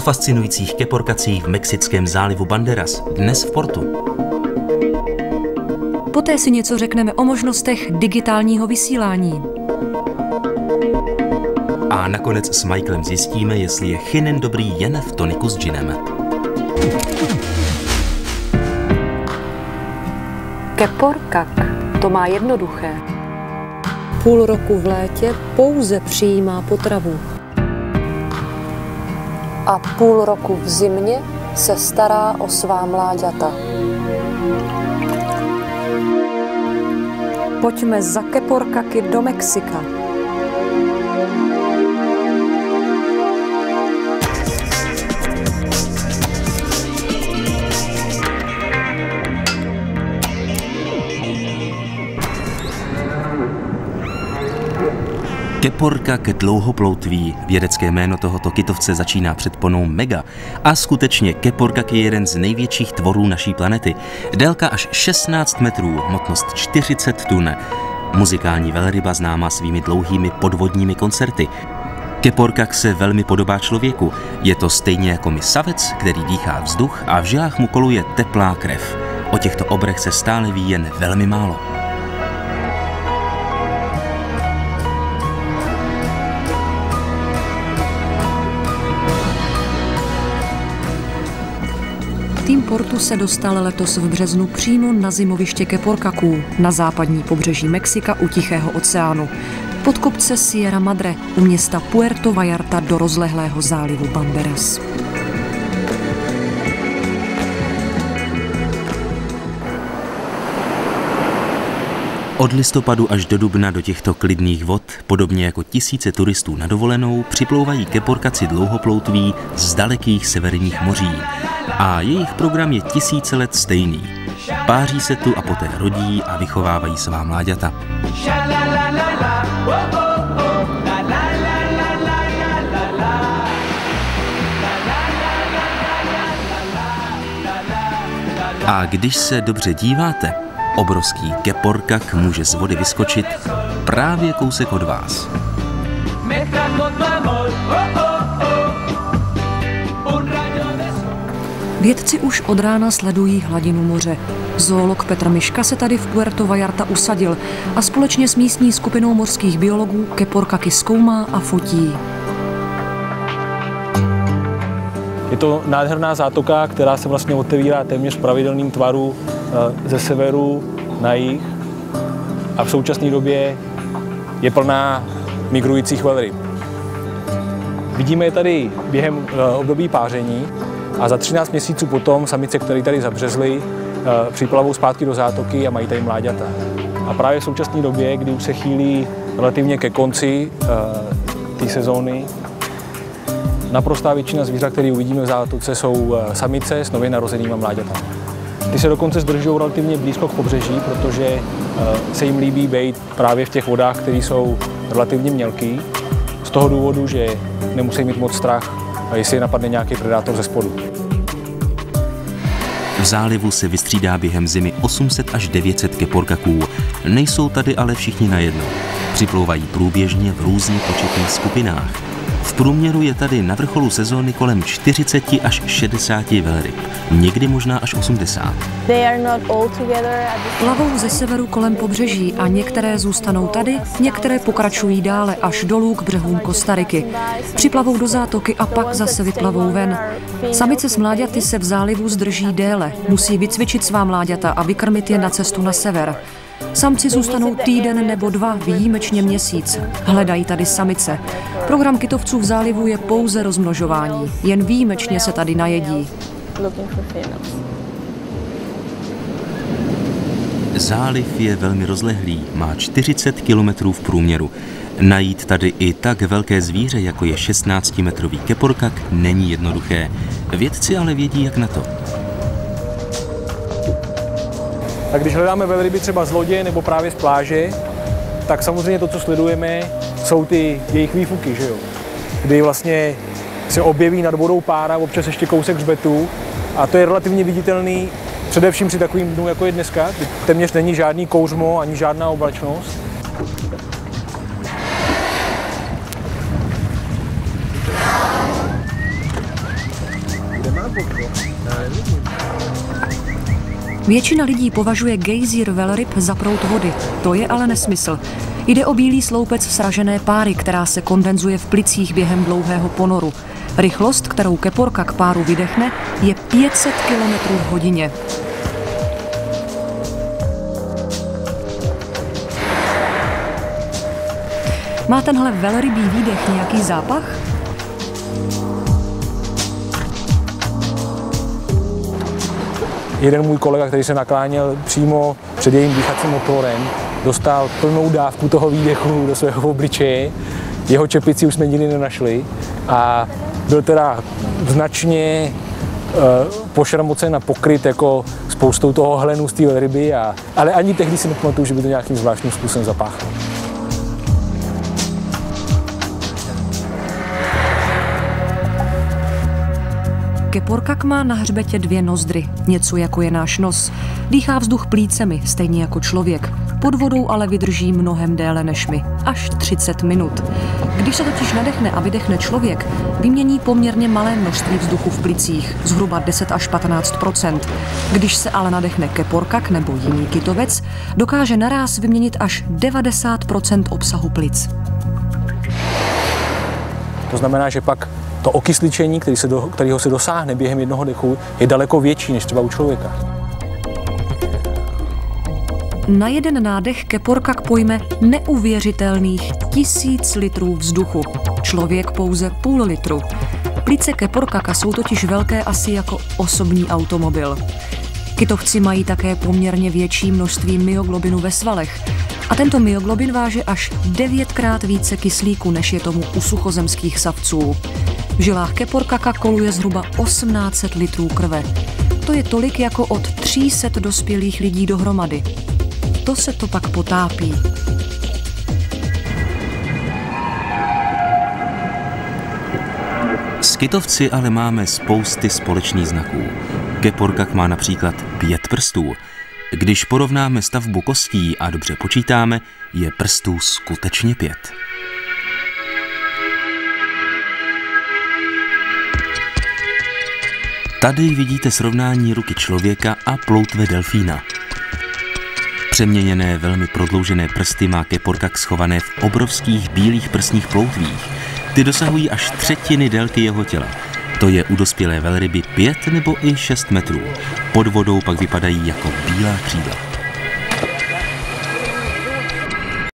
fascinujících keporkacích v mexickém zálivu Banderas, dnes v Portu. Poté si něco řekneme o možnostech digitálního vysílání. A nakonec s Michaelem zjistíme, jestli je chinen dobrý jen v toniku s džinem. Keporkak to má jednoduché. Půl roku v létě pouze přijímá potravu. A půl roku v zimě se stará o svá mláďata. Pojďme za keporkaky do Mexika. Keporkak dlouhoploutví, vědecké jméno tohoto kytovce začíná předponou mega. A skutečně keporkak je jeden z největších tvorů naší planety. Délka až 16 metrů, hmotnost 40 tun. Muzikální velryba známá svými dlouhými podvodními koncerty. Keporkak se velmi podobá člověku. Je to stejně jako my savec, který dýchá vzduch a v žilách mu koluje teplá krev. O těchto obrech se stále ví jen velmi málo. Tým Portu se dostal letos v březnu přímo na zimoviště keporkaků na západní pobřeží Mexika u Tichého oceánu. Pod kopce Sierra Madre u města Puerto Vallarta do rozlehlého zálivu Banderas. Od listopadu až do dubna do těchto klidných vod, podobně jako tisíce turistů na dovolenou, připlouvají keporkaci dlouhoploutví z dalekých severních moří. A jejich program je tisíce let stejný. Páří se tu a poté rodí a vychovávají svá mláďata. A když se dobře díváte, obrovský keporkak může z vody vyskočit právě kousek od vás. Vědci už od rána sledují hladinu moře. Zoolog Petr Miška se tady v Puerto Vallarta usadil a společně s místní skupinou mořských biologů keporkaky zkoumá a fotí. Je to nádherná zátoka, která se vlastně otevírá téměř v pravidelném tvaru ze severu na jih a v současné době je plná migrujících velryb. Vidíme je tady během období páření a za 13 měsíců potom samice, které tady zabřezly, připlavou zpátky do zátoky a mají tady mláďata. A právě v současné době, kdy už se chýlí relativně ke konci té sezóny, naprostá většina zvířat, které uvidíme v zátoce, jsou samice s nově narozenýma mláďatami. Ty se dokonce zdržují relativně blízko k pobřeží, protože se jim líbí být právě v těch vodách, které jsou relativně mělký, z toho důvodu, že nemusí mít moc strach, jestli je napadne nějaký predátor ze spodu. V zálivu se vystřídá během zimy 800 až 900 keporkaků. Nejsou tady ale všichni najednou. Připlouvají průběžně v různých početných skupinách. V průměru je tady na vrcholu sezóny kolem 40 až 60 velryb, někdy možná až 80. Plavou ze severu kolem pobřeží a některé zůstanou tady, některé pokračují dále až dolů k břehům Kostariky. Připlavou do zátoky a pak zase vyplavou ven. Samice s mláďaty se v zálivu zdrží déle, musí vycvičit svá mláďata a vykrmit je na cestu na sever. Samci zůstanou týden nebo dva, výjimečně měsíc. Hledají tady samice. Program kytovců v zálivu je pouze rozmnožování. Jen výjimečně se tady najedí. Záliv je velmi rozlehlý, má 40 kilometrů v průměru. Najít tady i tak velké zvíře, jako je 16-metrový keporkak, není jednoduché. Vědci ale vědí, jak na to. Tak když hledáme velryby třeba z lodě nebo právě z pláže, tak samozřejmě to, co sledujeme, jsou ty jejich výfuky, že jo? Kdy vlastně se objeví nad vodou pára, občas ještě kousek hřbetu a to je relativně viditelný, především při takovým dnu, jako je dneska, kdy téměř není žádný kouřmo ani žádná oblačnost. Většina lidí považuje gejzír velryb za proud vody. To je ale nesmysl. Jde o bílý sloupec sražené páry, která se kondenzuje v plicích během dlouhého ponoru. Rychlost, kterou keporka k páru vydechne, je 500 km v hodině. Má tenhle velrybí výdech nějaký zápach? Jeden můj kolega, který se nakláněl přímo před jejím dýchacím motorem, dostal plnou dávku toho výdechu do svého obličeje. Jeho čepici už jsme nikdy nenašli a byl teda značně pošramocen a pokryt jako spoustou toho hlenu z té velryby, ale ani tehdy si nepamatuju, že by to nějakým zvláštním způsobem zapáchlo. Keporkak má na hřbetě 2 nozdry, něco jako je náš nos. Dýchá vzduch plícemi, stejně jako člověk. Pod vodou ale vydrží mnohem déle než my, až 30 minut. Když se totiž nadechne a vydechne člověk, vymění poměrně malé množství vzduchu v plicích, zhruba 10 až 15%. Když se ale nadechne keporkak nebo jiný kytovec, dokáže naráz vyměnit až 90% obsahu plic. To znamená, že pak to okysličení, kterého se dosáhne během jednoho dechu, je daleko větší než třeba u člověka. Na jeden nádech keporkak pojme neuvěřitelných 1000 litrů vzduchu. Člověk pouze půl litru. Plice keporkaka jsou totiž velké asi jako osobní automobil. Kytovci mají také poměrně větší množství myoglobinu ve svalech. A tento myoglobin váže až 9krát více kyslíku, než je tomu u suchozemských savců. V žilách keporkaka koluje zhruba 1800 litrů krve. To je tolik jako od 300 dospělých lidí dohromady. To se to pak potápí. S kytovci ale máme spousty společných znaků. Keporkak má například 5 prstů. Když porovnáme stavbu kostí a dobře počítáme, je prstů skutečně 5. Tady vidíte srovnání ruky člověka a ploutve delfína. Přeměněné velmi prodloužené prsty má keporkak schované v obrovských bílých prsních ploutvích. Ty dosahují až 1/3 délky jeho těla. To je u dospělé velryby 5 nebo i 6 metrů. Pod vodou pak vypadají jako bílá křídla.